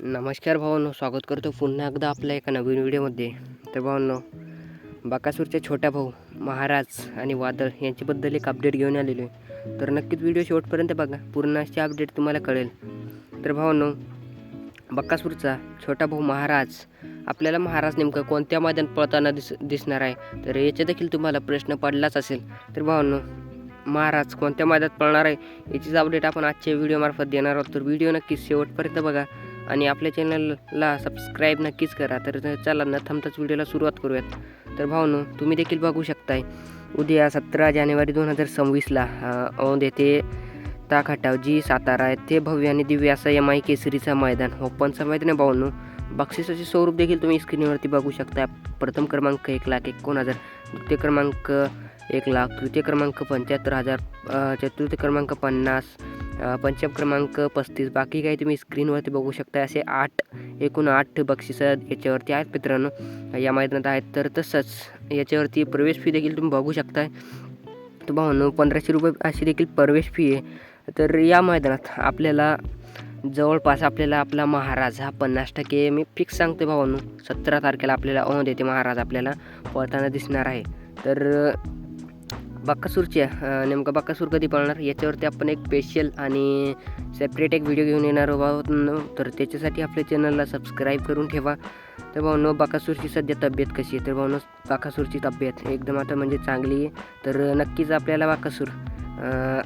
नमस्कार भावांनो, स्वागत करतो पुन्हा एकदा आपल्या एका नवीन व्हिडिओमध्ये. तर भावांनो, बकासूरचे छोटा भाऊ महाराज आणि वादळ यांच्याबद्दल एक अपडेट घेऊन आलेलो आहे. तर नक्कीच व्हिडिओ शेवटपर्यंत बघा, पूर्ण अशी अपडेट तुम्हाला कळेल. तर भावांनो, बकासूरचा छोटा भाऊ महाराज, आपल्याला महाराज नेमकं कोणत्या मैदानात पळताना दिसणार आहे, तर याचा देखील तुम्हाला प्रश्न पडलाच असेल. तर भावांनो, महाराज कोणत्या मैदानात पळणार आहे याचीच अपडेट आपण आजच्या व्हिडिओमार्फत देणार आहोत. तर व्हिडिओ नक्कीच शेवटपर्यंत बघा आणि आपल्या चॅनलला सबस्क्राईब नक्कीच करा. तर चला न थांबताच व्हिडिओला सुरुवात करूयात. तर भावांनो, तुम्ही देखील बघू शकताय, उद्या 17 जानेवारी 2026ला औंध येथे ताकहाटाव जी सातारा येथे भव्य आणि दिव्य असा MI केसरीचा मैदान, ओपनचा मैदान आहे भावांनो. बक्षिसाचे स्वरूप देखील तुम्ही स्क्रीनवरती बघू शकता. प्रथम क्रमांक 1,51,000, द्वितीय क्रमांक 1,00,000, तृतीय क्रमांक 75,000, चतुर्थ क्रमांक 50, पंचम क्रमांक 35. बाकी काही तुम्ही स्क्रीनवरती बघू शकता. असे एकूण 8 बक्षिसं याच्यावरती आहेत मित्रांनो, या मैदानात आहेत. तर तसंच याच्यावरती प्रवेश फी देखील तुम्ही बघू शकताय. तर भावांनो, 1,500 रुपये अशी देखील प्रवेश फी आहे. तर या मैदानात आपल्याला जवळपास आपला महाराज हा 50% मी फिक्स सांगते भावांनो. 17 तारखेला आपल्याला औंध येथे महाराज आपल्याला पळताना दिसणार आहे. तर बकासूरच्या नेमका बकासूर कधी पळणार याच्यावरती आपण एक स्पेशल आणि सेपरेट एक व्हिडिओ घेऊन येणार आहोत. तर त्याच्यासाठी आपल्या चॅनलला सबस्क्राईब करून ठेवा. तर भावांनो, बकासूरची सध्या तब्येत कशी आहे? तर भावांनो, बकासूरची तब्येत एकदम आता म्हणजे चांगली आहे. तर नक्कीच आपल्याला बकासूर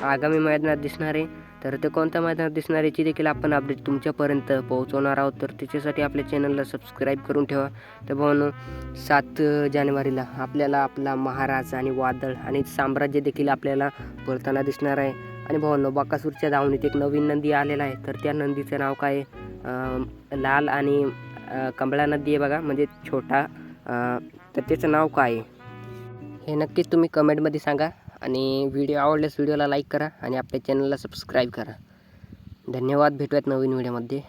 आगामी मैदानात दिसणार आहे. तर ते कोणत्या मैदानात दिसणार याची देखील आपण अपडेट तुमच्यापर्यंत पोहोचवणार आहोत. तर त्याच्यासाठी आपल्या चॅनलला सबस्क्राईब करून ठेवा. तर भावांनो, 7 जानेवारीला आपल्याला आपला महाराज आणि वादळ आणि साम्राज्य देखील आपल्याला पळताना दिसणार आहे. आणि भावांनो, बकासूरच्या धावणीत एक नवीन नंदी आलेला आहे. तर त्या नंदीचं नाव काय आहे? लाल आणि कमळा नंदी आहे बघा, म्हणजे छोटा. तर त्याचं नाव काय आहे हे नक्कीच तुम्ही कमेंटमध्ये सांगा. आणि व्हिडिओ आवडल्यास व्हिडिओला लाईक करा आणि आपल्या चॅनलला सबस्क्राईब करा. धन्यवाद. भेटूयात नवीन व्हिडिओमध्ये.